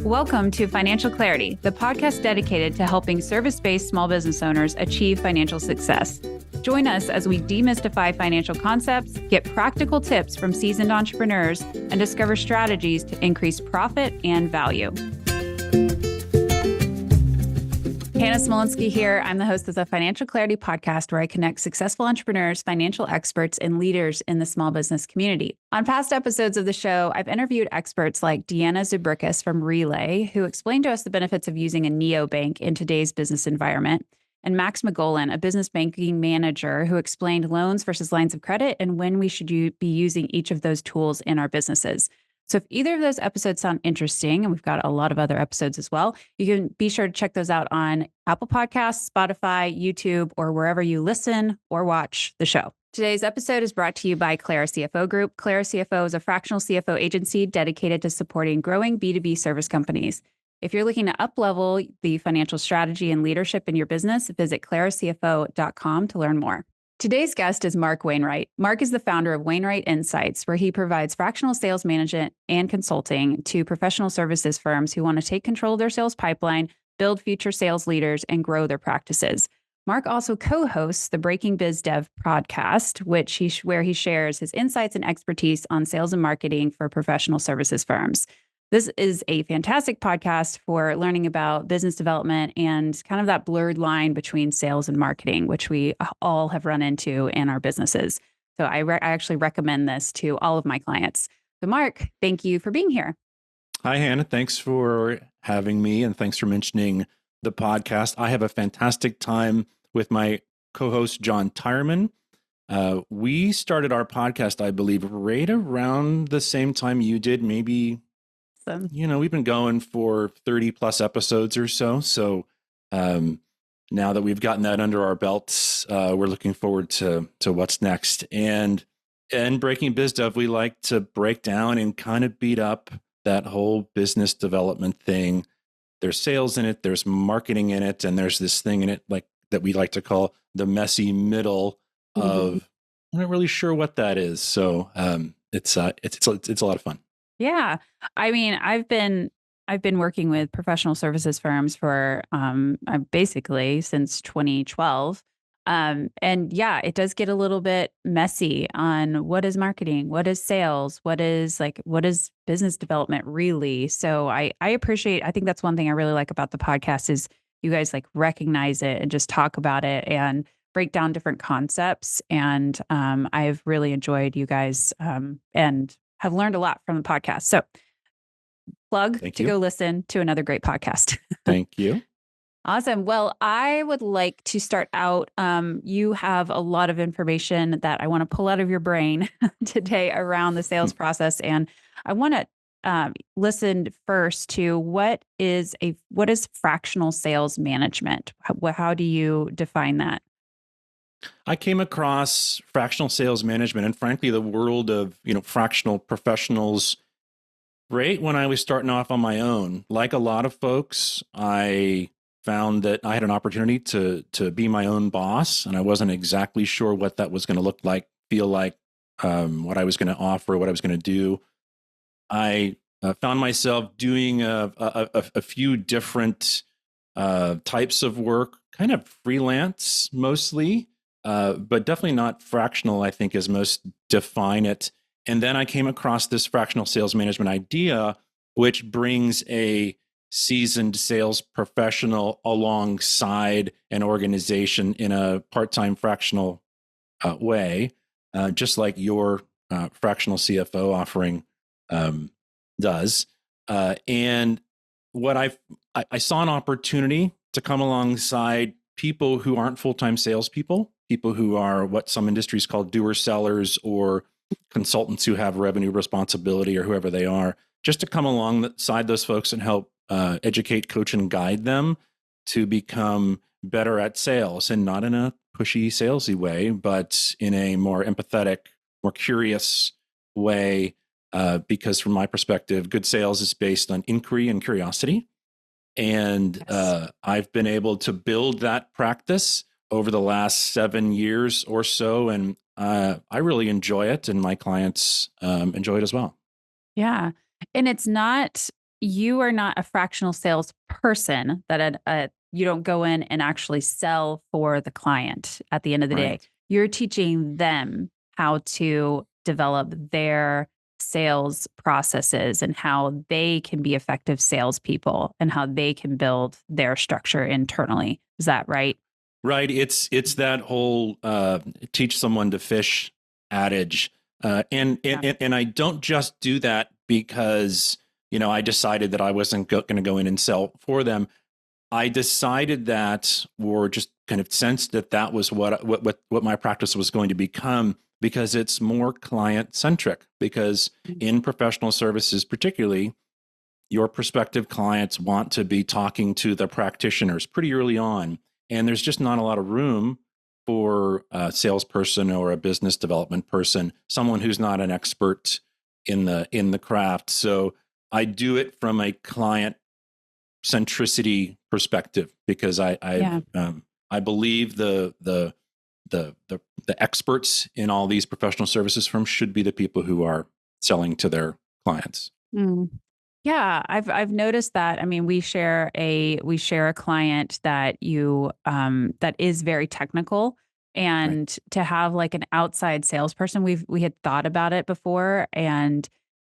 Welcome to Financial Clarity, the podcast dedicated to helping service-based small business owners achieve financial success. Join us as we demystify financial concepts, get practical tips from seasoned entrepreneurs, and discover strategies to increase profit and value. Hannah Smolinski here. I'm the host of the Financial Clarity podcast, where I connect successful entrepreneurs, financial experts, and leaders in the small business community. On past episodes of the show, I've interviewed experts like Deanna Zubrickas from Relay, who explained to us the benefits of using a neobank in today's business environment, and Max McGolan, a business banking manager, who explained loans versus lines of credit and when we should be using each of those tools in our businesses. So if either of those episodes sound interesting, and we've got a lot of other episodes as well, you can be sure to check those out on Apple Podcasts, Spotify, YouTube, or wherever you listen or watch the show. Today's episode is brought to you by Clara CFO Group. Clara CFO is a fractional CFO agency dedicated to supporting growing B2B service companies. If you're looking to uplevel the financial strategy and leadership in your business, visit claracfo.com to learn more. Today's guest is Mark Wainwright. Mark is the founder of Wainwright Insights, where he provides fractional sales management and consulting to professional services firms who want to take control of their sales pipeline, build future sales leaders, and grow their practices. Mark also co-hosts the Breaking BizDev podcast, where he shares his insights and expertise on sales and marketing for professional services firms. This is a fantastic podcast for learning about business development and kind of that blurred line between sales and marketing, which we all have run into in our businesses. So I actually recommend this to all of my clients. So Mark, thank you for being here. Hi, Hannah. Thanks for having me, and thanks for mentioning the podcast. I have a fantastic time with my co-host, John Tyerman. We started our podcast, I believe, right around the same time you did, maybe. We've been going for 30 plus episodes or so. So now that we've gotten that under our belts, we're looking forward to what's next. And in Breaking BizDev, we like to break down and kind of beat up that whole business development thing. There's sales in it, there's marketing in it, and there's this thing in it like that we like to call the messy middle of, I'm not really sure what that is. So it's a lot of fun. Yeah. I mean, I've been working with professional services firms for basically since 2012. And yeah, it does get a little bit messy on what is marketing, what is sales, what is business development really. So I think that's one thing I really like about the podcast is you guys like recognize it and just talk about it and break down different concepts. And I've really enjoyed you guys and have learned a lot from the podcast. So go listen to another great podcast. Thank you. Awesome. Well, I would like to start out. You have a lot of information that I want to pull out of your brain today around the sales process. And I want to listen first to what is fractional sales management? How do you define that? I came across fractional sales management and frankly, the world of, fractional professionals right when I was starting off on my own. Like a lot of folks, I found that I had an opportunity to be my own boss, and I wasn't exactly sure what that was going to look like, feel like, what I was going to offer, what I was going to do. I found myself doing a few different types of work, kind of freelance mostly. But definitely not fractional, I think, as most define it. And then I came across this fractional sales management idea, which brings a seasoned sales professional alongside an organization in a part-time fractional way, just like your fractional CFO offering does. And what I saw an opportunity to come alongside people who aren't full-time salespeople, people who are what some industries call doer sellers or consultants who have revenue responsibility or whoever they are, just to come alongside those folks and help educate, coach, and guide them to become better at sales, and not in a pushy, salesy way, but in a more empathetic, more curious way. Because from my perspective, good sales is based on inquiry and curiosity. And I've been able to build that practice over the last 7 years or so. And I really enjoy it, and my clients enjoy it as well. Yeah. And it's not you are not a fractional sales person that you don't go in and actually sell for the client at the end of the day. Right. You're teaching them how to develop their sales processes and how they can be effective salespeople and how they can build their structure internally. Is that right? Right. It's that whole teach someone to fish adage. Yeah. And I don't just do that because, I decided that I wasn't going to go in and sell for them. I decided that, or just kind of sensed that that was what my practice was going to become, because it's more client centric. Because in professional services, particularly, your prospective clients want to be talking to the practitioners pretty early on, and there's just not a lot of room for a salesperson or a business development person, someone who's not an expert in the craft. So I do it from a client centricity perspective, because Yeah. I believe the experts in all these professional services firms should be the people who are selling to their clients. Mm. Yeah, I've noticed that. I mean, we share a client that that is very technical, Right. and to have like an outside salesperson, we had thought about it before, and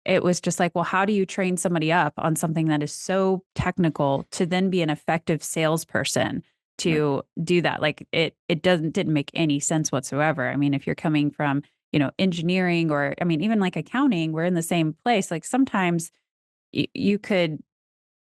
it was just like, well, how do you train somebody up on something that is so technical to then be an effective salesperson Right. to do that? Like didn't make any sense whatsoever. I mean, if you're coming from, engineering, or I mean, even like accounting, we're in the same place. Like sometimes you could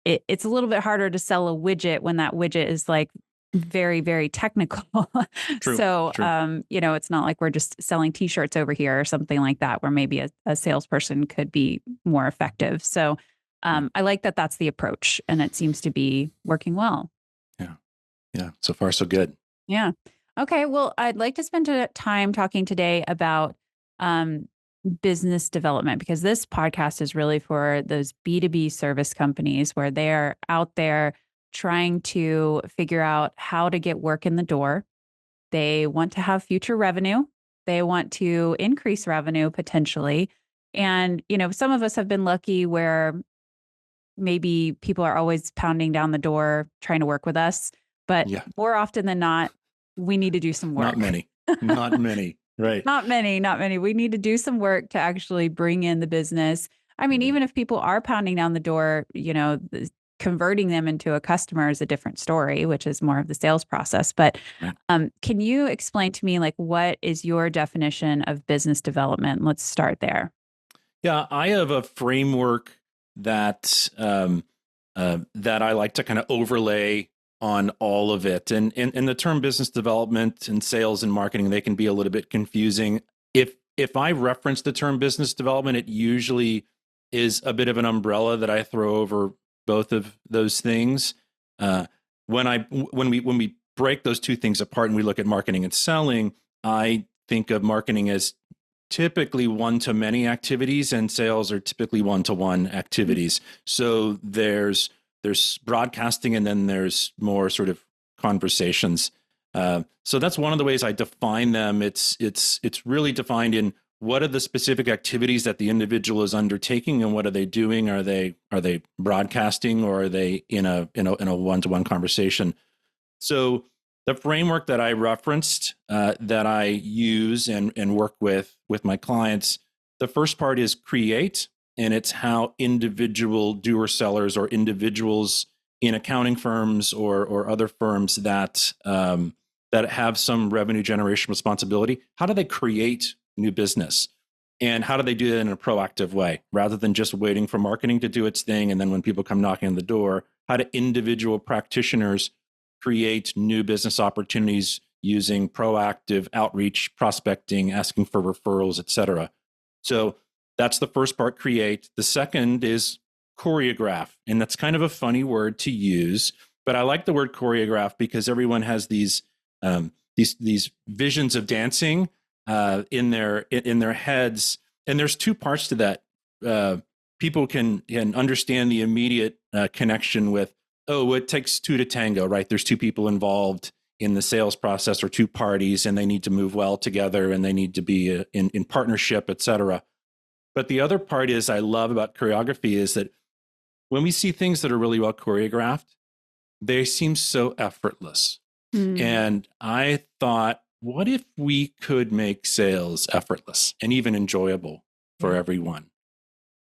it's a little bit harder to sell a widget when that widget is like very, very technical. True. So, True. it's not like we're just selling t-shirts over here or something like that, where maybe a salesperson could be more effective. So, Right. I like that that's the approach, and it seems to be working well. Yeah. Yeah. So far, so good. Yeah. Okay. Well, I'd like to spend time talking today about um, business development, because this podcast is really for those B2B service companies where they're out there trying to figure out how to get work in the door. They want to have future revenue. They want to increase revenue potentially. And, some of us have been lucky where maybe people are always pounding down the door trying to work with us. But Yeah. more often than not, we need to do some Not work. many. Not many. Right. Not many, not many. We need to do some work to actually bring in the business. I mean, Right. even if people are pounding down the door, converting them into a customer is a different story, which is more of the sales process. But Right. can you explain to me, like, what is your definition of business development? Let's start there. Yeah. I have a framework that I like to kind of overlay on all of it. And the term business development and sales and marketing, they can be a little bit confusing. If I reference the term business development, it usually is a bit of an umbrella that I throw over both of those things. When we break those two things apart and we look at marketing and selling, I think of marketing as typically one-to-many activities, and sales are typically one-to-one activities. So there's broadcasting, and then there's more sort of conversations. So that's one of the ways I define them. It's really defined in what are the specific activities that the individual is undertaking, and what are they doing? Are they broadcasting, or are they in a one-to-one conversation? So the framework that I referenced, that I use and work with my clients, the first part is create, and it's how individual doer sellers, or individuals in accounting firms or other firms that have some revenue generation responsibility, how do they create new business? And how do they do that in a proactive way, rather than just waiting for marketing to do its thing? And then when people come knocking on the door, how do individual practitioners create new business opportunities using proactive outreach, prospecting, asking for referrals, et cetera? So that's the first part, create. The second is choreograph. And that's kind of a funny word to use, but I like the word choreograph because everyone has these visions of dancing in their heads. And there's two parts to that. People can understand the immediate connection with, oh, it takes two to tango, right? There's two people involved in the sales process, or two parties, and they need to move well together, and they need to be in partnership, et cetera. But the other part is I love about choreography is that when we see things that are really well choreographed, they seem so effortless. Mm. And I thought, what if we could make sales effortless and even enjoyable for Yeah. everyone?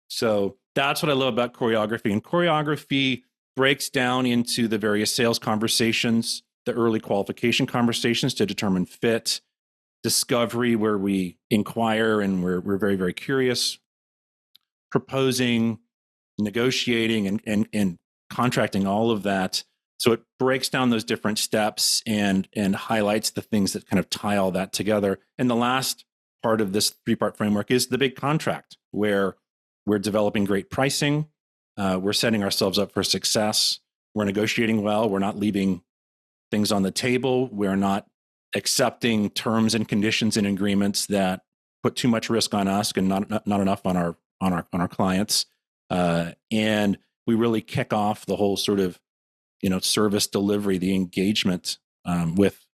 So that's what I love about choreography. And choreography breaks down into the various sales conversations, the early qualification conversations to determine fit, discovery, where we inquire and we're very, very curious, proposing, negotiating, and contracting, all of that. So it breaks down those different steps and highlights the things that kind of tie all that together. And the last part of this 3-part framework is the big contract, where we're developing great pricing, we're setting ourselves up for success, we're negotiating well, we're not leaving things on the table, we're not accepting terms and conditions and agreements that put too much risk on us and not enough on our clients. And we really kick off the whole sort of service delivery, the engagement, with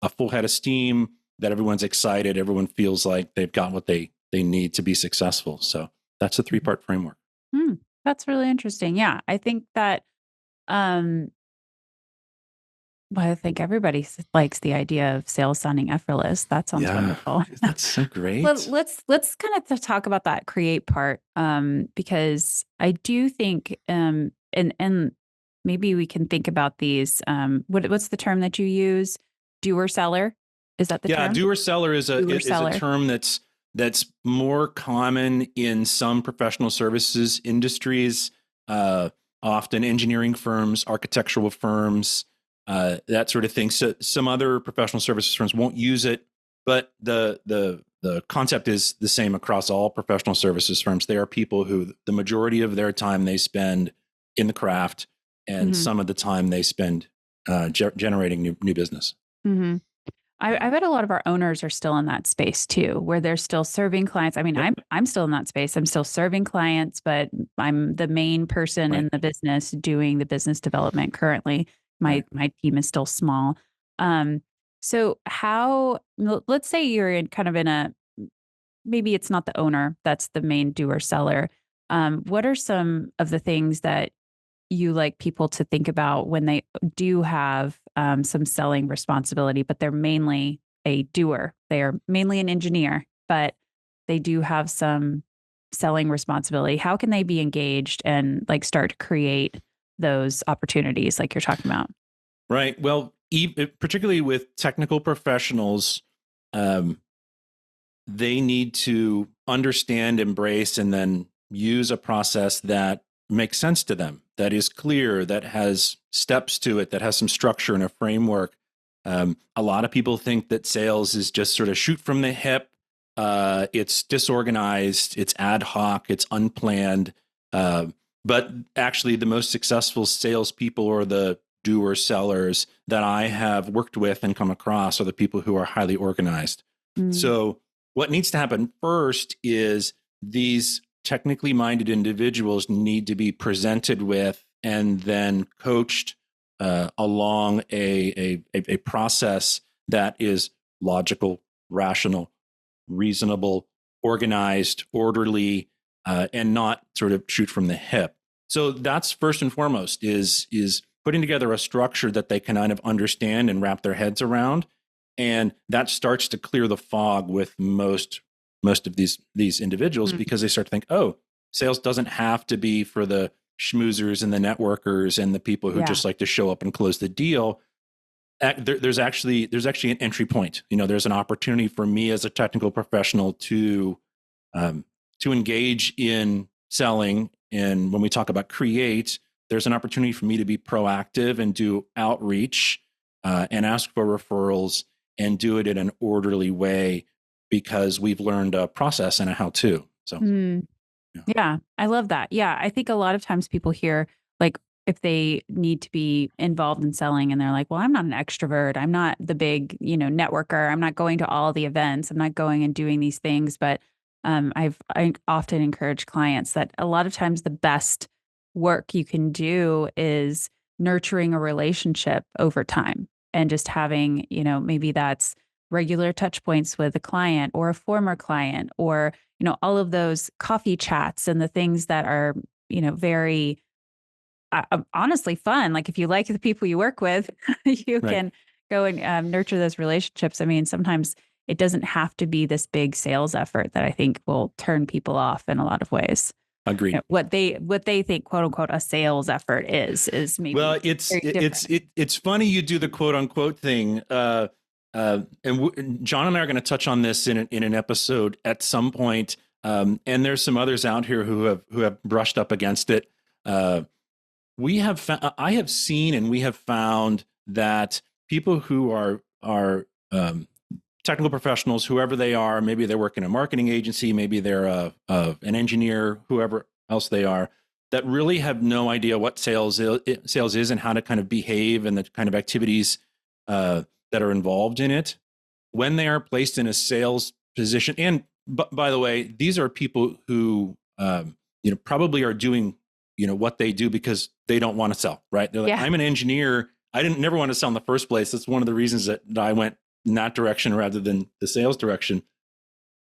a full head of steam, that everyone's excited, everyone feels like they've got what they need to be successful. So that's a 3-part framework. That's really interesting. Yeah, I think that um well, I think everybody likes the idea of sales sounding effortless. That sounds Yeah, wonderful. that's so Well, great. let's kind of talk about that create part, because I do think, and maybe we can think about these. What's the term that you use? Doer seller? Is that the Yeah, term? doer seller is Doer a seller. term that's more common in some professional services industries, uh, often engineering firms, architectural firms, that sort of thing. So some other professional services firms won't use it, but the concept is the same across all professional services firms. They are people who the majority of their time they spend in the craft, and Hmm. some of the time they spend generating new business. Hmm. I bet a lot of our owners are still in that space too, where they're still serving clients. I mean, Yep. I'm still in that space. I'm still serving clients, but I'm the main person Right. in the business doing the business development currently. My Right. my team is still small. Um, so let's say you're in kind of in a, maybe it's not the owner that's the main doer seller. What are some of the things that you like people to think about when they do have some selling responsibility, but they're mainly a doer? They are mainly an engineer, but they do have some selling responsibility. How can they be engaged and like start to create those opportunities like you're talking about? Right. Well, particularly with technical professionals, um, they need to understand, embrace, and then use a process that makes sense to them, that is clear, that has steps to it, that has some structure and a framework. A lot of people think that sales is just sort of shoot from the hip. It's disorganized, it's ad hoc, it's unplanned. Uh, but actually, the most successful salespeople or the doer sellers that I have worked with and come across are the people who are highly organized. Mm. So what needs to happen first is these technically minded individuals need to be presented with and then coached along a process that is logical, rational, reasonable, organized, orderly, and not sort of shoot from the hip. So that's first and foremost is putting together a structure that they can kind of understand and wrap their heads around, and that starts to clear the fog with most of these individuals, Mm. because they start to think, oh, sales doesn't have to be for the schmoozers and the networkers and the people who Yeah. just like to show up and close the deal. There's actually an entry point. There's an opportunity for me as a technical professional um, to engage in selling. And when we talk about create, there's an opportunity for me to be proactive and do outreach, and ask for referrals and do it in an orderly way, because we've learned a process and a how to. So, Mm. yeah. Yeah, I love that. Yeah, I think a lot of times people hear, like, if they need to be involved in selling and they're like, well, I'm not an extrovert. I'm not the big, networker. I'm not going to all the events. I'm not going and doing these things. But I often encourage clients that a lot of times the best work you can do is nurturing a relationship over time and just having, maybe that's regular touch points with a client or a former client or all of those coffee chats and the things that are very honestly fun. Like if you like the people you work with, you Right. can go and nurture those relationships. I mean, sometimes it doesn't have to be this big sales effort that I think will turn people off in a lot of ways. Agreed. What they think, quote unquote, a sales effort is maybe Well, it's very different. it's funny you do the quote unquote thing. And John and I are going to touch on this in an episode at some point. And there's some others out here who have brushed up against it. I have seen and we have found that people who are technical professionals, whoever they are, maybe they work in a marketing agency, maybe they're an engineer, whoever else they are, that really have no idea what sales is and how to kind of behave and the kind of activities that are involved in it when they are placed in a sales position. And by the way, these are people who probably are doing what they do because they don't want to sell, right? They're like, Yeah. I'm an engineer. I didn't never want to sell in the first place. That's one of the reasons that I went in that direction rather than the sales direction.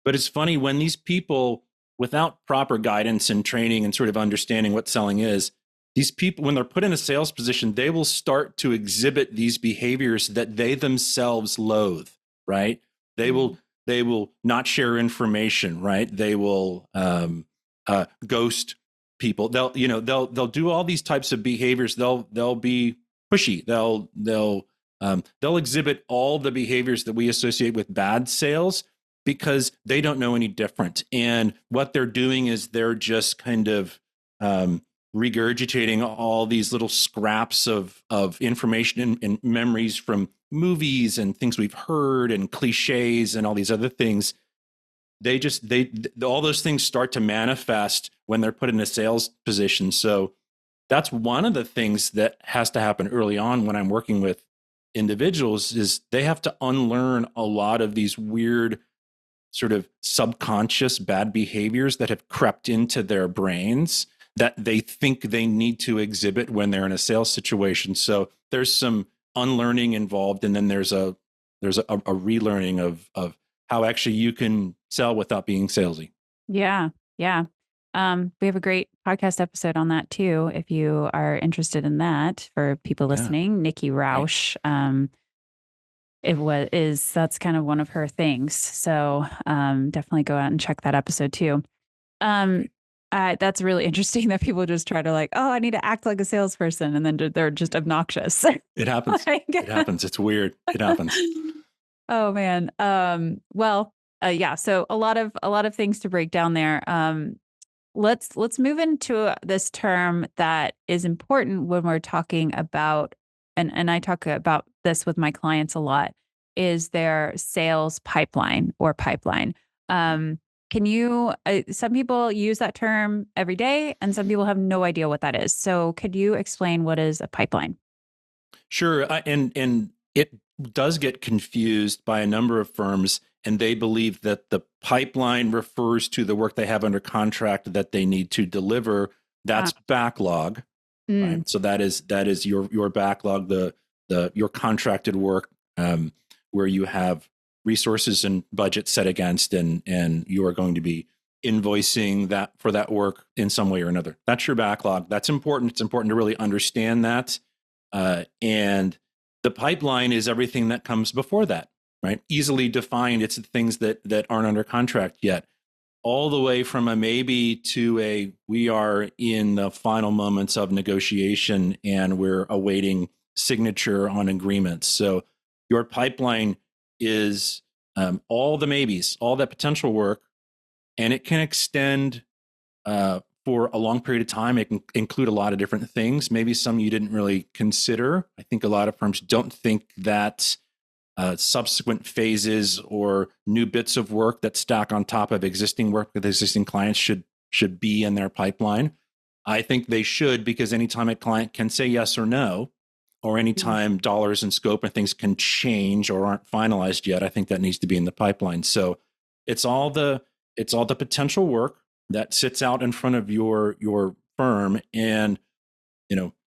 But it's funny when these people, without proper guidance and training and sort of understanding what selling is, these people, when they're put in a sales position, they will start to exhibit these behaviors that they themselves loathe, right? They will not share information, right? They will ghost people. They'll do all these types of behaviors. They'll be pushy. They'll exhibit all the behaviors that we associate with bad sales because they don't know any different. And what they're doing is they're just kind of regurgitating all these little scraps of information and memories from movies and things we've heard and cliches and all these other things. They all those things start to manifest when they're put in a sales position. So that's one of the things that has to happen early on when I'm working with individuals is they have to unlearn a lot of these weird sort of subconscious bad behaviors that have crept into their brains that they think they need to exhibit when they're in a sales situation. So there's some unlearning involved, and then there's a relearning of how actually you can sell without being salesy. Yeah. Yeah. We have a great podcast episode on that too. If you are interested in that for people listening, Nikki Rausch, that's kind of one of her things. So, definitely go out and check that episode too. That's really interesting that people just try to like, oh, I need to act like a salesperson. And then they're just obnoxious. It happens. It happens. It's weird. It happens. Oh man. Yeah. So a lot of things to break down there. Let's move into this term that is important when we're talking about, and I talk about this with my clients a lot, is their sales pipeline or pipeline. Can you, some people use that term every day and some people have no idea what that is. So could you explain what is a pipeline? Sure. And it does get confused by a number of firms, and they believe that the pipeline refers to the work they have under contract that they need to deliver. That's backlog, right? So that is your backlog, your contracted work, where you have resources and budget set against, and you are going to be invoicing that for that work in some way or another. That's your backlog. That's important. It's important to really understand that. And the pipeline is everything that comes before that, right? Easily defined. It's the things that aren't under contract yet, all the way from a maybe to we are in the final moments of negotiation and we're awaiting signature on agreements. So your pipeline is all the maybes, all that potential work, and it can extend for a long period of time. It can include a lot of different things, maybe some you didn't really consider. I think a lot of firms don't think that subsequent phases or new bits of work that stack on top of existing work with existing clients should be in their pipeline. I think they should, because anytime a client can say yes or no, or anytime dollars and scope and things can change or aren't finalized yet, I think that needs to be in the pipeline. So it's all the potential work that sits out in front of your firm. And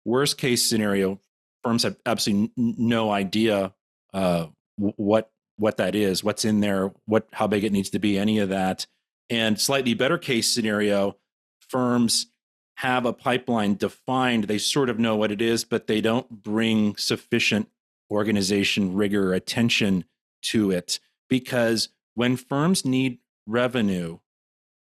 worst case scenario, firms have absolutely no idea what that is, what's in there, how big it needs to be, any of that. And slightly better case scenario, firms have a pipeline defined. They sort of know what it is, but they don't bring sufficient organization, rigor, attention to it. Because when firms need revenue,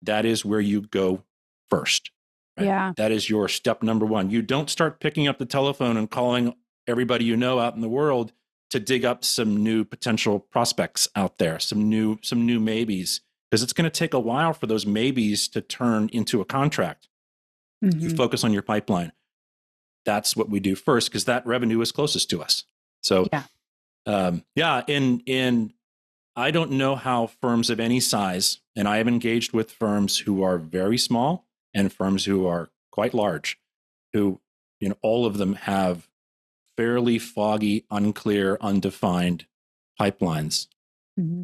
that is where you go first. Right? Yeah. That is your step number one. You don't start picking up the telephone and calling everybody you know out in the world to dig up some new potential prospects out there, some new maybes, because it's going to take a while for those maybes to turn into a contract. You focus on your pipeline. That's what we do first, because that revenue is closest to us. So, and I don't know how firms of any size, and I have engaged with firms who are very small and firms who are quite large, who, all of them have fairly foggy, unclear, undefined pipelines. Mm-hmm.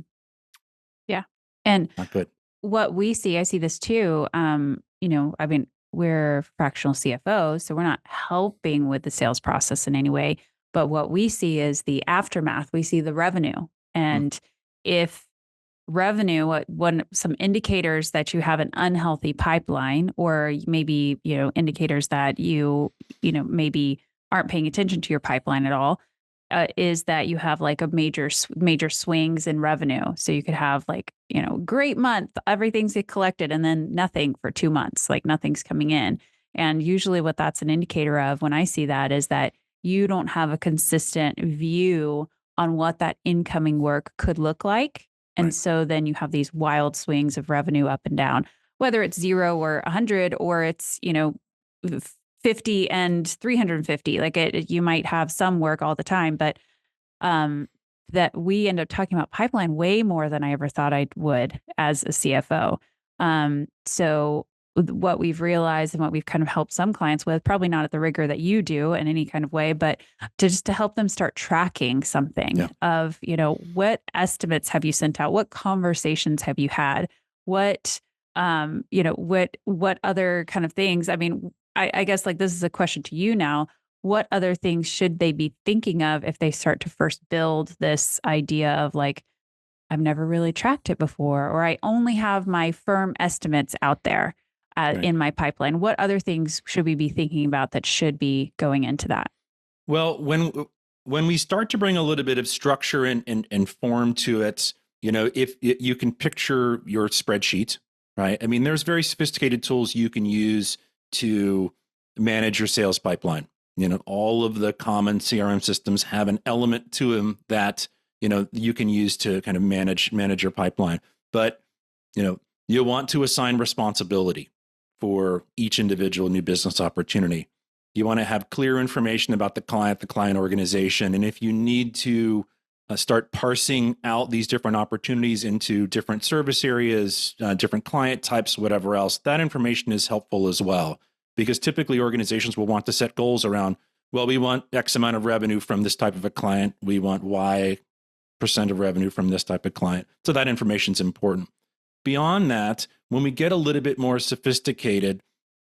Yeah. And not good. What we see, I see this too. I mean, we're fractional CFOs, so we're not helping with the sales process in any way. But what we see is the aftermath. We see the revenue. And if revenue, some indicators that you have an unhealthy pipeline, or maybe, indicators that you maybe aren't paying attention to your pipeline at all, is that you have like a major swings in revenue. So you could have like, great month, everything's collected, and then nothing for 2 months, like nothing's coming in. And usually what that's an indicator of when I see that is that you don't have a consistent view on what that incoming work could look like. And so then you have these wild swings of revenue up and down, whether it's 0 or 100, or it's, 50 and 350. Like you might have some work all the time, but that we end up talking about pipeline way more than I ever thought I would as a CFO. So what we've realized and what we've kind of helped some clients with, probably not at the rigor that you do in any kind of way, but to help them start tracking something of, what estimates have you sent out? What conversations have you had? What other kind of things? I mean, I guess like this is a question to you now. What other things should they be thinking of if they start to first build this idea of like, I've never really tracked it before, or I only have my firm estimates out there in my pipeline? What other things should we be thinking about that should be going into that? Well, when we start to bring a little bit of structure and form to it, if you can picture your spreadsheet, right? I mean, there's very sophisticated tools you can use to manage your sales pipeline. All of the common CRM systems have an element to them that, you can use to kind of manage your pipeline. But, you want to assign responsibility for each individual new business opportunity. You want to have clear information about the client organization. And if you need to start parsing out these different opportunities into different service areas, different client types, whatever else, that information is helpful as well. Because typically organizations will want to set goals around, well, we want X amount of revenue from this type of a client. We want Y% of revenue from this type of client. So that information is important. Beyond that, when we get a little bit more sophisticated,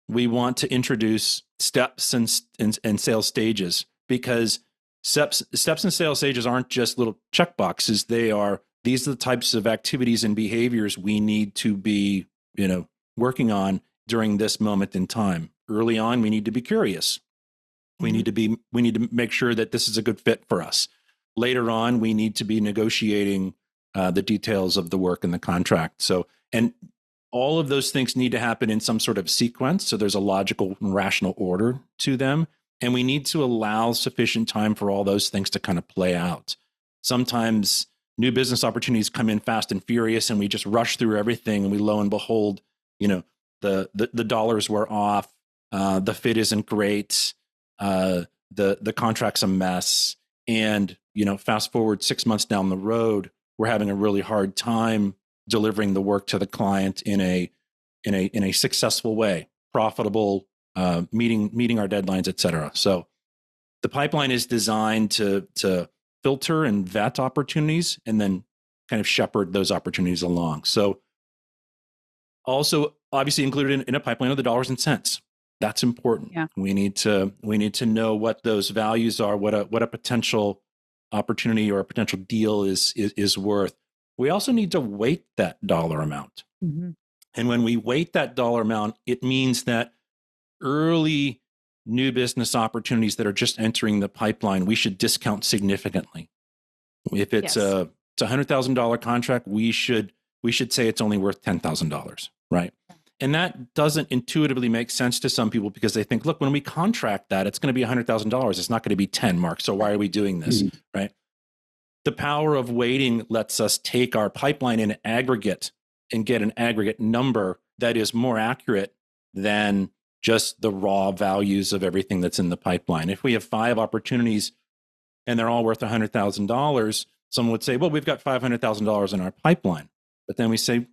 we want to introduce steps and sales stages, because steps and sales stages aren't just little checkboxes. These are the types of activities and behaviors we need to be, working on during this moment in time. Early on, we need to be curious. We need to make sure that this is a good fit for us. Later on, we need to be negotiating the details of the work and the contract. So, and all of those things need to happen in some sort of sequence. So there's a logical and rational order to them. And we need to allow sufficient time for all those things to kind of play out. Sometimes new business opportunities come in fast and furious, and we just rush through everything. And we, lo and behold, the dollars were off. The fit isn't great. The contract's a mess. And, fast forward 6 months down the road, we're having a really hard time delivering the work to the client in a successful way, profitable, meeting our deadlines, et cetera. So the pipeline is designed to filter and vet opportunities and then kind of shepherd those opportunities along. So also obviously included in a pipeline are the dollars and cents. That's important. Yeah. We need to know what those values are, what a potential opportunity or a potential deal is worth. We also need to weight that dollar amount. Mm-hmm. And when we weight that dollar amount, it means that early new business opportunities that are just entering the pipeline, we should discount significantly. If it's a $100,000 contract, we should say it's only worth $10,000, right? And that doesn't intuitively make sense to some people because they think, look, when we contract that, it's going to be $100,000. It's not going to be 10, Mark. So why are we doing this, right? The power of weighting lets us take our pipeline in aggregate and get an aggregate number that is more accurate than just the raw values of everything that's in the pipeline. If we have 5 opportunities and they're all worth $100,000, someone would say, well, we've got $500,000 in our pipeline. But then we say,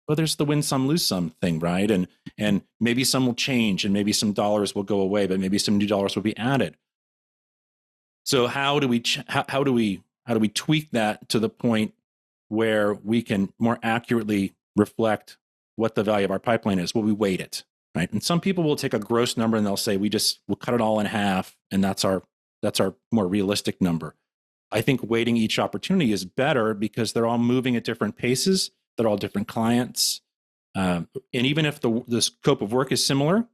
well, there's the win some, lose some thing, right? And maybe some will change and maybe some dollars will go away, but maybe some new dollars will be added. So how do we tweak that to the point where we can more accurately reflect what the value of our pipeline is? Well, we weight it, right? And some people will take a gross number and they'll say, we'll cut it all in half, and that's our more realistic number. I think weighting each opportunity is better because they're all moving at different paces. They're all different clients. And even if the scope of work is similar,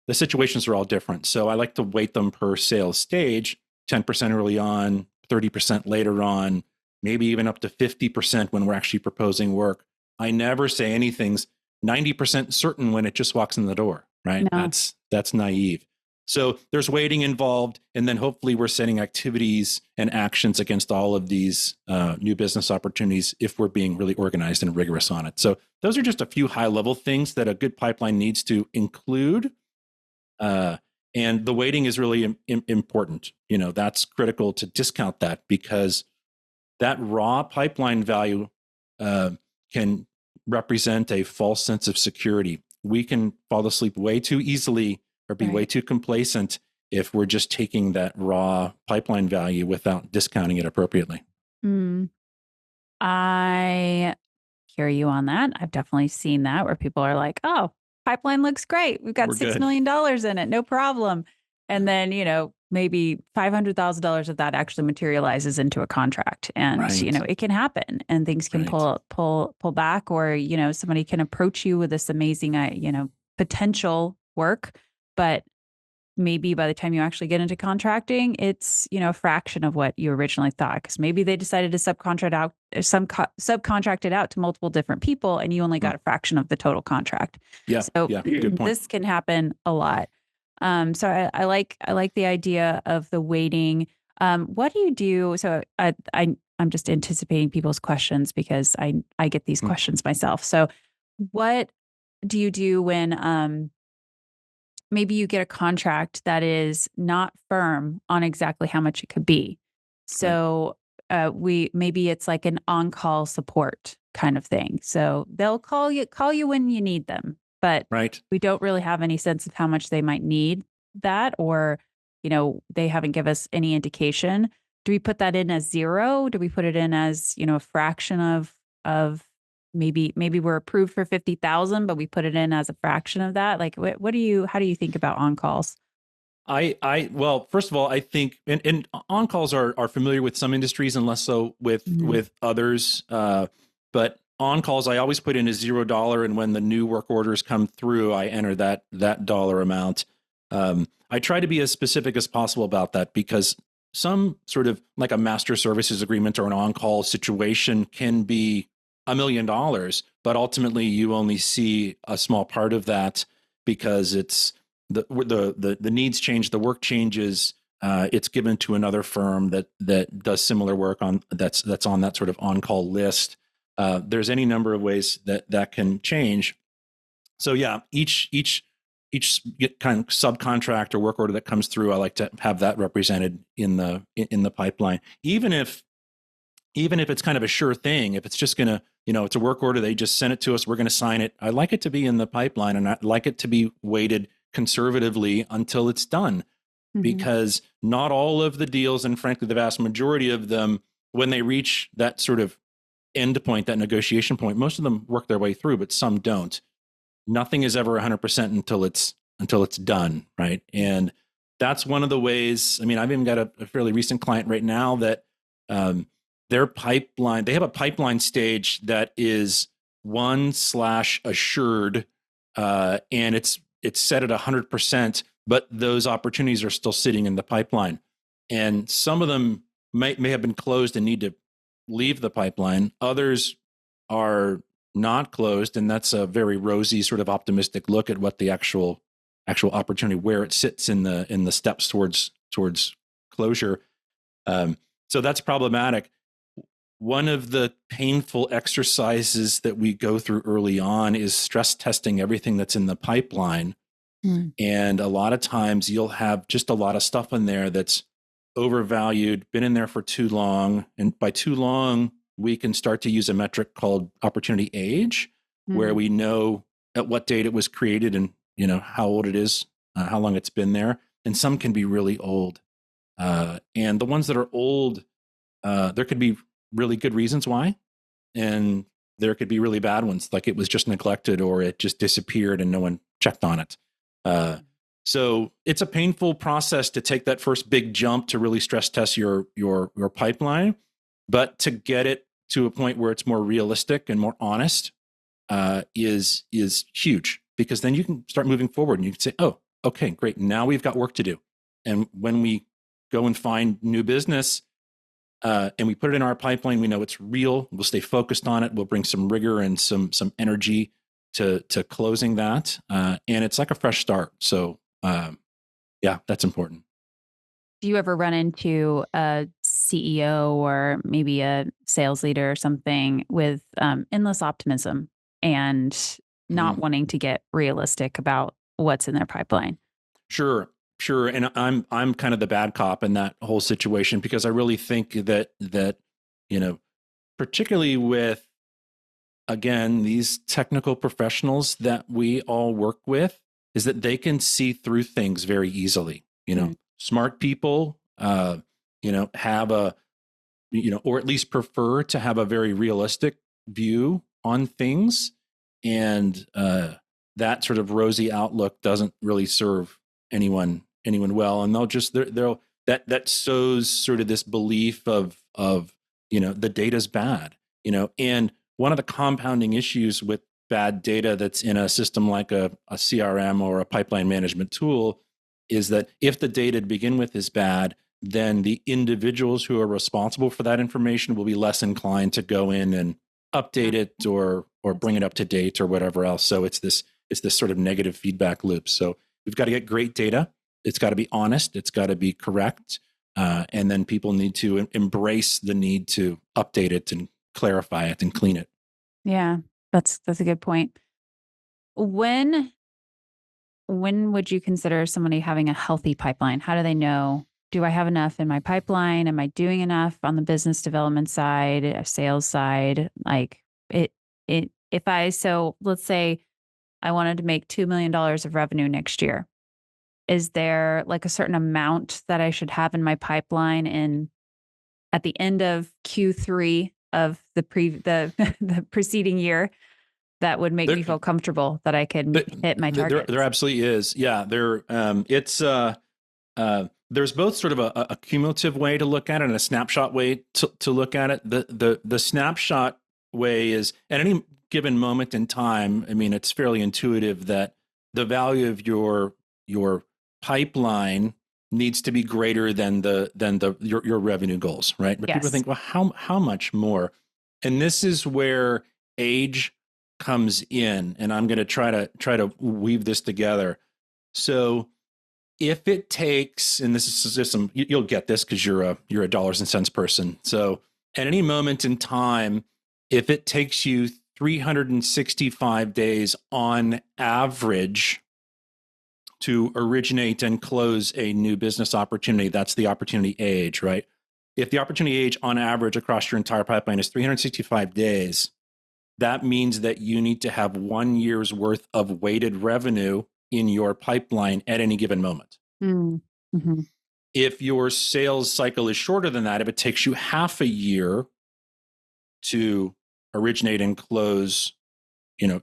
the situations are all different. So I like to weight them per sales stage, 10% early on, 30% later on, maybe even up to 50% when we're actually proposing work. I never say anything's 90% certain when it just walks in the door, right? No. That's naive. So there's weighting involved, and then hopefully we're setting activities and actions against all of these new business opportunities if we're being really organized and rigorous on it. So those are just a few high-level things that a good pipeline needs to include. And the weighting is really important. That's critical to discount that because that raw pipeline value can represent a false sense of security. We can fall asleep way too easily or be way too complacent if we're just taking that raw pipeline value without discounting it appropriately. I hear you on that. I've definitely seen that where people are like, oh, pipeline looks great. We've got $6 million in it. No problem. And then, maybe $500,000 of that actually materializes into a contract. And, it can happen and things can pull back, or, somebody can approach you with this amazing, potential work. But maybe by the time you actually get into contracting, it's, a fraction of what you originally thought. Because maybe they decided to subcontract it out to multiple different people, and you only got a fraction of the total contract. So good point. This can happen a lot. So I like the idea of the weighting. What do you do? So I'm just anticipating people's questions because I get these questions myself. So what do you do when maybe you get a contract that is not firm on exactly how much it could be? So maybe it's like an on-call support kind of thing. So they'll call you when you need them, but we don't really have any sense of how much they might need that, or they haven't given us any indication. Do we put that in as 0? Do we put it in as a fraction of maybe we're approved for 50,000, but we put it in as a fraction of that? Like, how do you think about on-calls? Well, first of all, I think, and on-calls are familiar with some industries and less so with others. But on-calls, I always put in as $0. And when the new work orders come through, I enter that dollar amount. I try to be as specific as possible about that because some sort of like a master services agreement or an on-call situation can be $1 million, but ultimately you only see a small part of that because it's the needs change, the work changes. It's given to another firm that does similar work that's on that sort of on-call list. There's any number of ways that can change. So yeah, each kind of subcontract or work order that comes through, I like to have that represented in the pipeline, even if it's kind of a sure thing. If it's just gonna, it's a work order, they just sent it to us, we're going to sign it. I like it to be in the pipeline, and I like it to be weighted conservatively until it's done, because not all of the deals, and frankly, the vast majority of them, when they reach that sort of end point, that negotiation point, most of them work their way through, but some don't. Nothing is ever 100% until it's done, right? And that's one of the ways. I mean, I've even got a fairly recent client right now that their pipeline, they have a pipeline stage that is 1/assured, and it's it's set at 100%, but those opportunities are still sitting in the pipeline. And some of them may have been closed and need to leave the pipeline. Others are not closed, and that's a very rosy sort of optimistic look at what the actual opportunity, where it sits in the steps towards closure. So that's problematic. One of the painful exercises that we go through early on is stress testing everything that's in the pipeline. And a lot of times you'll have just a lot of stuff in there that's overvalued, been in there for too long. And by too long, we can start to use a metric called opportunity age, where we know at what date it was created and how old it is, how long it's been there. And some can be really old. And the ones that are old, there could be really good reasons why. And there could be really bad ones, like it was just neglected or it just disappeared and no one checked on it. So it's a painful process to take that first big jump to really stress test your pipeline, but to get it to a point where it's more realistic and more honest is huge, because then you can start moving forward and you can say, oh, okay, great. Now we've got work to do. And when we go and find new business and we put it in our pipeline, we know it's real. We'll stay focused on it. We'll bring some rigor and some energy to closing that. And it's like a fresh start. So yeah, that's important. Do you ever run into a CEO or maybe a sales leader or something with endless optimism and not wanting to get realistic about what's in their pipeline? Sure. And I'm kind of the bad cop in that whole situation, because I really think that particularly with, again, these technical professionals that we all work with, is that they can see through things very easily. Smart people, have a, or at least prefer to have a very realistic view on things. And that sort of rosy outlook doesn't really serve anyone well. And they'll that sows sort of this belief of the data's bad, and one of the compounding issues with bad data that's in a system like a CRM or a pipeline management tool is that if the data to begin with is bad, then the individuals who are responsible for that information will be less inclined to go in and update it or bring it up to date or whatever else. So it's this sort of negative feedback loop. So we've got to get great data. It's got to be honest. It's got to be correct. And then people need to embrace the need to update it and clarify it and clean it. Yeah, that's a good point. When would you consider somebody having a healthy pipeline? How do they know, do I have enough in my pipeline? Am I doing enough on the business development side, sales side? So let's say I wanted to make $2 million of revenue next year. Is there like a certain amount that I should have in my pipeline at the end of Q3 of the preceding year that would make me feel comfortable that I can hit my target? There absolutely is. Yeah, there's both sort of a cumulative way to look at it and a snapshot way to look at it. The snapshot way is at any given moment in time. I mean, it's fairly intuitive that the value of your pipeline needs to be greater than your revenue goals, right? But yes. People think, well, how much more? And this is where age comes in, and I'm going to try to weave this together. So if it takes, and this is just you'll get this because you're a dollars and cents person. So at any moment in time, if it takes you 365 days on average to originate and close a new business opportunity, that's the opportunity age, right? If the opportunity age on average across your entire pipeline is 365 days, that means that you need to have 1 year's worth of weighted revenue in your pipeline at any given moment. Mm-hmm. If your sales cycle is shorter than that, if it takes you half a year to originate and close,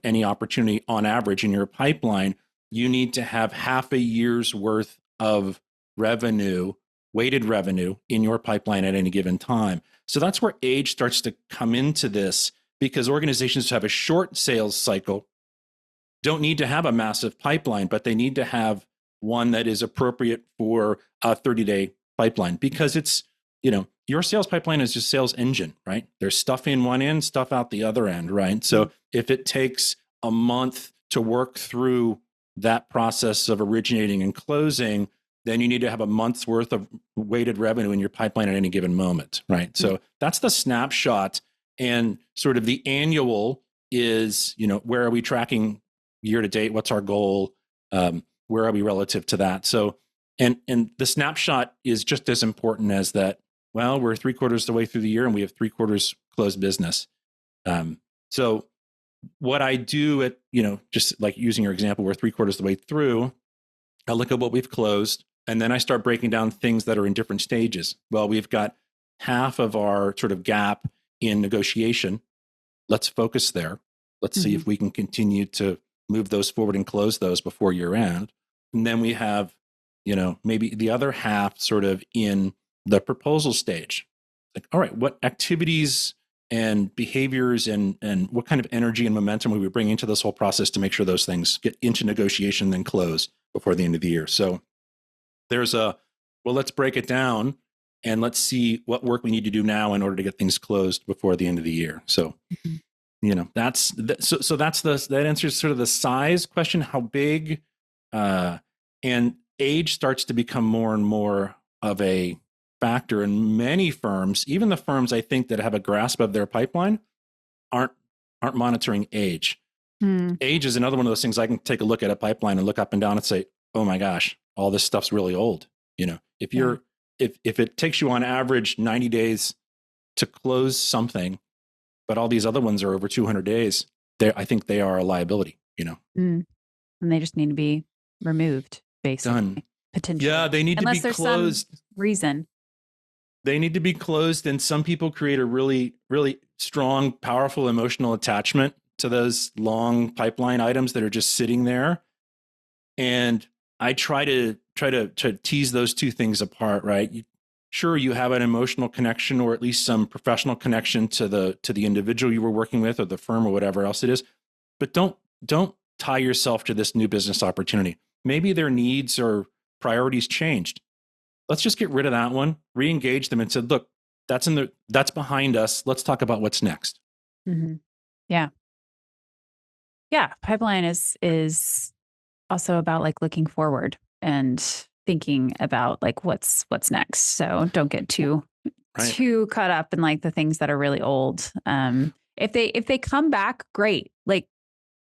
any opportunity on average in your pipeline, you need to have half a year's worth of revenue, weighted revenue in your pipeline at any given time. So that's where age starts to come into this, because organizations have a short sales cycle don't need to have a massive pipeline, but they need to have one that is appropriate for a 30-day pipeline, because it's, your sales pipeline is just sales engine, right? There's stuff in one end, stuff out the other end, right? So if it takes a month to work through that process of originating and closing, then you need to have a month's worth of weighted revenue in your pipeline at any given moment, right? So that's the snapshot. And sort of the annual is, where are we tracking year to date? What's our goal? Where are we relative to that? So, and the snapshot is just as important as that. Well, we're 3/4 of the way through the year and we have 3/4 closed business. So what I do at, just like using your example, we're 3/4 of the way through, I look at what we've closed, and then I start breaking down things that are in different stages. Well, we've got half of our sort of gap in negotiation. Let's focus there. Let's see if we can continue to move those forward and close those before year end. And then we have, maybe the other half sort of in the proposal stage. Like, all right, what activities and behaviors and what kind of energy and momentum will we bring into this whole process to make sure those things get into negotiation and then close before the end of the year? So there's let's break it down and let's see what work we need to do now in order to get things closed before the end of the year. So, that's that answers sort of the size question, how big, and age starts to become more and more of a factor in many firms. Even the firms I think that have a grasp of their pipeline aren't monitoring age. Age is another one of those things. I can take a look at a pipeline and look up and down and say, oh my gosh, all this stuff's really old. If you're if it takes you on average 90 days to close something, but all these other ones are over 200 days, I think they are a liability, And they just need to be removed, basically. Done. Potentially. Yeah, they need Unless to be there's closed. Some reason. They need to be closed. And some people create a really, really strong, powerful emotional attachment to those long pipeline items that are just sitting there. And I try to tease those two things apart, right? Sure, you have an emotional connection or at least some professional connection to the individual you were working with or the firm or whatever else it is, but don't tie yourself to this new business opportunity. Maybe their needs or priorities changed. Let's just get rid of that one, re-engage them and said, look, that's behind us. Let's talk about what's next. Yeah. Pipeline is also about like looking forward and thinking about like what's next. So don't get too caught up in like the things that are really old. If they come back, great. Like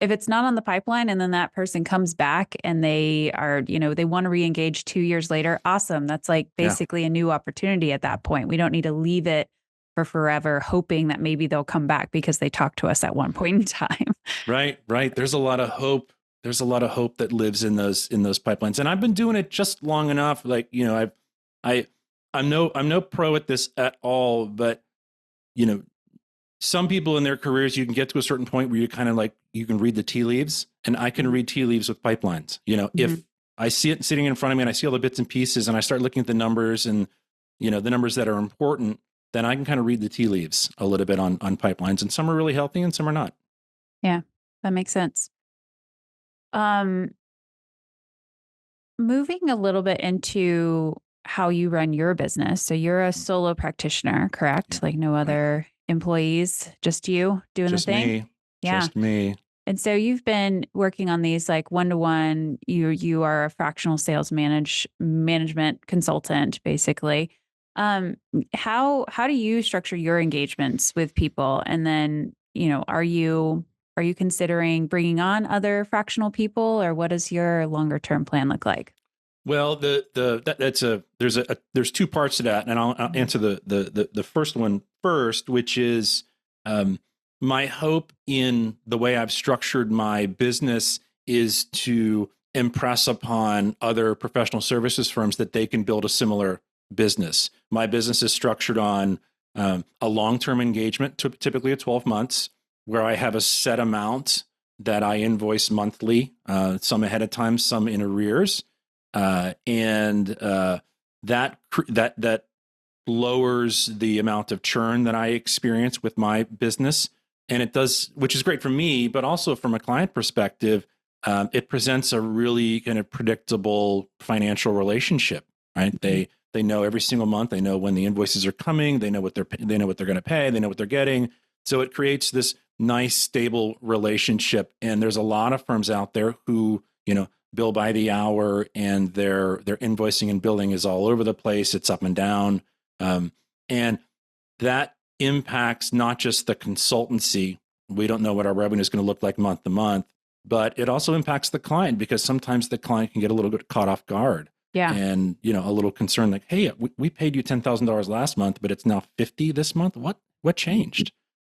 if it's not on the pipeline and then that person comes back and they are, they want to re-engage 2 years later, awesome. That's like basically a new opportunity at that point. We don't need to leave it for forever, hoping that maybe they'll come back because they talked to us at one point in time. Right. There's a lot of hope. There's a lot of hope that lives in those pipelines. And I've been doing it just long enough. Like, I'm no pro at this at all, but some people in their careers, you can get to a certain point where you kind of like, you can read the tea leaves, and I can read tea leaves with pipelines. If I see it sitting in front of me and I see all the bits and pieces and I start looking at the numbers and, the numbers that are important, then I can kind of read the tea leaves a little bit on pipelines, and some are really healthy and some are not. Yeah, that makes sense. Moving a little bit into how you run your business. So you're a solo practitioner, correct? Yeah, like no other employees, just you doing the thing? Me. Yeah. Just me. And so you've been working on these like one-to-one, you are a fractional sales management consultant, basically. How do you structure your engagements with people? And then, are you considering bringing on other fractional people, or what does your longer term plan look like? Well, there's two parts to that, and I'll answer the first one first, which is my hope in the way I've structured my business is to impress upon other professional services firms that they can build a similar business. My business is structured on a long-term engagement, typically at 12 months, where I have a set amount that I invoice monthly, some ahead of time, some in arrears. And that lowers the amount of churn that I experience with my business. And it does, which is great for me, but also from a client perspective, it presents a really kind of predictable financial relationship, right? Mm-hmm. They know every single month. They know when the invoices are coming. They know what they're going to pay. They know what they're getting. So it creates this nice, stable relationship. And there's a lot of firms out there who, bill by the hour, and their invoicing and billing is all over the place. It's up and down, and that impacts not just the consultancy. We don't know what our revenue is going to look like month to month, but it also impacts the client, because sometimes the client can get a little bit caught off guard. Yeah. And, a little concerned, like, hey, we paid you $10,000 last month, but it's now 50 this month. What changed?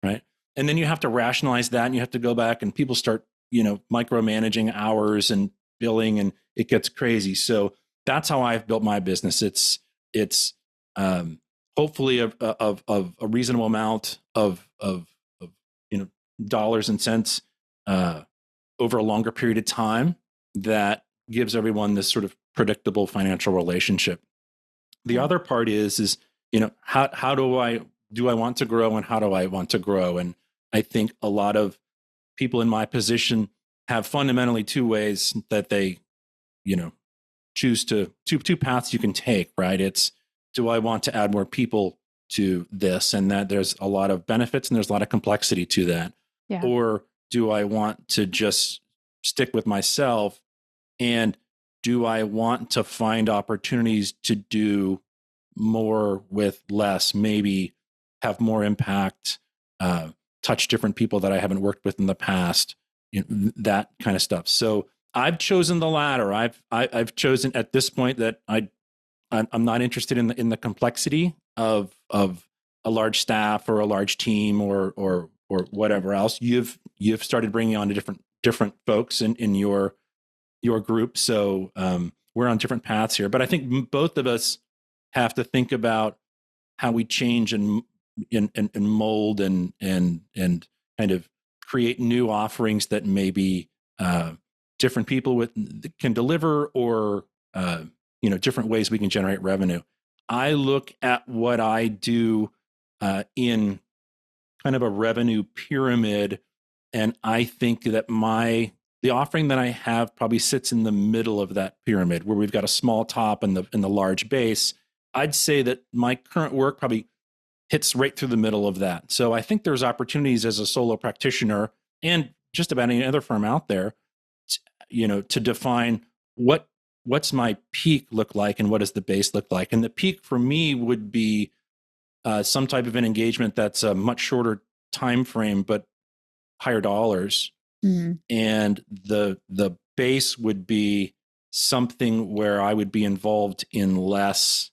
Right. And then you have to rationalize that, and you have to go back, and people start, micromanaging hours and billing, and it gets crazy. So that's how I've built my business. It's hopefully of a reasonable amount of dollars and cents over a longer period of time, that gives everyone this sort of predictable financial relationship. The other part is how do I want to grow, and how do I want to grow? And I think a lot of people in my position have fundamentally two ways that they choose to two paths you can take, right? It's, do I want to add more people to this, and that there's a lot of benefits and there's a lot of complexity to that? Yeah. Or do I want to just stick with myself, and do I want to find opportunities to do more with less, maybe have more impact, touch different people that I haven't worked with in the past, that kind of stuff. So I've chosen the latter. I've chosen at this point that I'm not interested in the complexity of a large staff or a large team or whatever else. You've started bringing on to different folks in your group. So we're on different paths here, but I think both of us have to think about how we change and mold and kind of create new offerings that maybe different people can deliver, or different ways we can generate revenue. I look at what I do in kind of a revenue pyramid, and I think that the offering that I have probably sits in the middle of that pyramid, where we've got a small top and the large base. I'd say that my current work probably hits right through the middle of that. So I think there's opportunities as a solo practitioner, and just about any other firm out there, to define what's my peak look like and what does the base look like. And the peak for me would be some type of an engagement that's a much shorter time frame, but higher dollars. Mm-hmm. And the base would be something where I would be involved in less,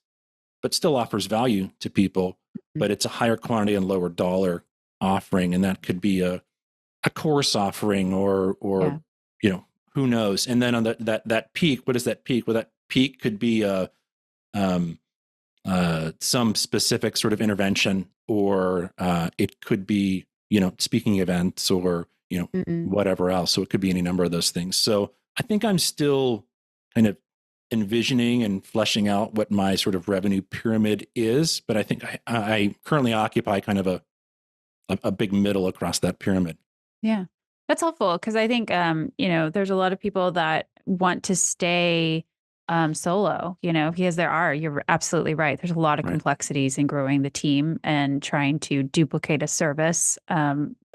but still offers value to people, but it's a higher quantity and lower dollar offering. And that could be a course offering or who knows? And then on that peak, what is that peak? Well, that peak could be some specific sort of intervention, or it could be, speaking events, or, whatever else. So it could be any number of those things. So I think I'm still kind of envisioning and fleshing out what my sort of revenue pyramid is, but I think I currently occupy kind of a big middle across that pyramid. Yeah, that's helpful, because I think, there's a lot of people that want to stay solo, because you're absolutely right. There's a lot of complexities in growing the team and trying to duplicate a service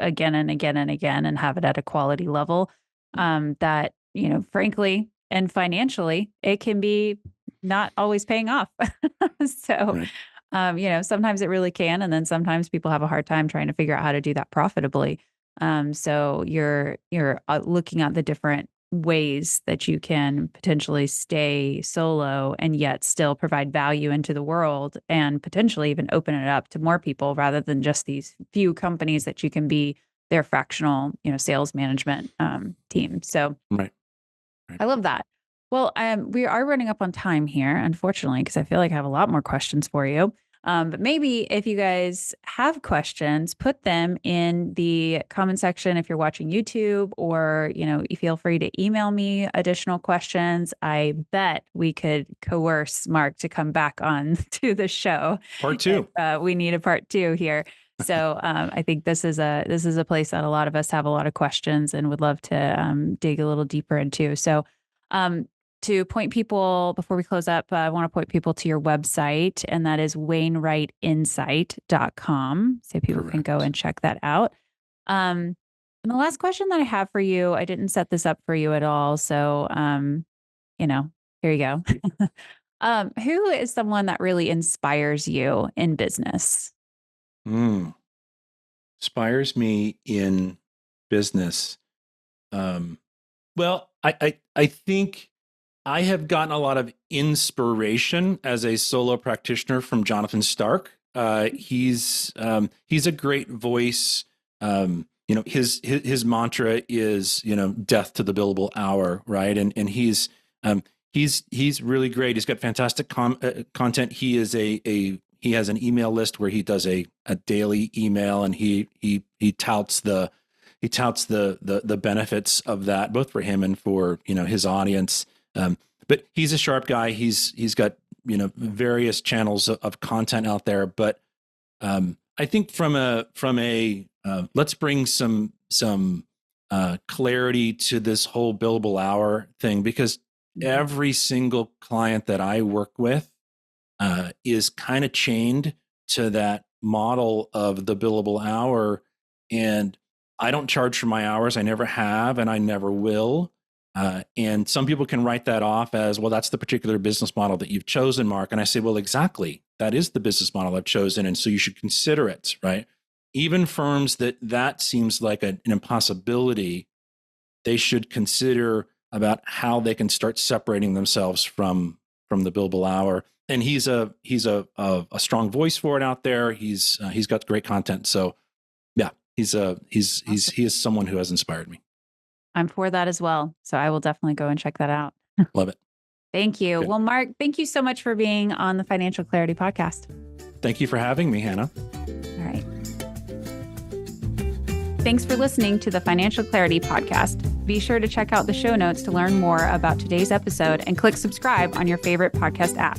again and again and again, and have it at a quality level that, frankly, and financially, it can be not always paying off. So, sometimes it really can. And then sometimes people have a hard time trying to figure out how to do that profitably. So you're looking at the different ways that you can potentially stay solo and yet still provide value into the world, and potentially even open it up to more people, rather than just these few companies that you can be their fractional, sales management team. So Right. I love that. Well, we are running up on time here, unfortunately, because I feel like I have a lot more questions for you. But maybe if you guys have questions, put them in the comment section if you're watching YouTube, or, you feel free to email me additional questions. I bet we could coerce Mark to come back on to the show. Part 2. We need a part 2 here. So I think this is a place that a lot of us have a lot of questions and would love to dig a little deeper into. So to point people, before we close up, I want to point people to your website, and that is wainwrightinsight.com. So people can go and check that out. And the last question that I have for you, I didn't set this up for you at all. So, here you go. Who is someone that really inspires you in business? Inspires me in business. Well, I think I have gotten a lot of inspiration as a solo practitioner from Jonathan Stark. He's a great voice. His mantra is, death to the billable hour, right? And he's really great. He's got fantastic content. He is he has an email list where he does a daily email, and he touts the benefits of that, both for him and for his audience. But he's a sharp guy. He's got various channels of content out there. But I think from a let's bring some clarity to this whole billable hour thing, because every single client that I work with is kind of chained to that model of the billable hour. And I don't charge for my hours. I never have, and I never will. And some people can write that off as, well, that's the particular business model that you've chosen, Mark. And I say, well, exactly. That is the business model I've chosen. And so you should consider it, right? Even firms that seems like an impossibility, they should consider about how they can start separating themselves from the billable hour. And he's a strong voice for it out there. He's got great content. So yeah, he is someone who has inspired me. I'm for that as well. So I will definitely go and check that out. Love it. Thank you. Good. Well, Mark, thank you so much for being on the Financial Clarity Podcast. Thank you for having me, Hannah. All right. Thanks for listening to the Financial Clarity Podcast. Be sure to check out the show notes to learn more about today's episode and click subscribe on your favorite podcast app.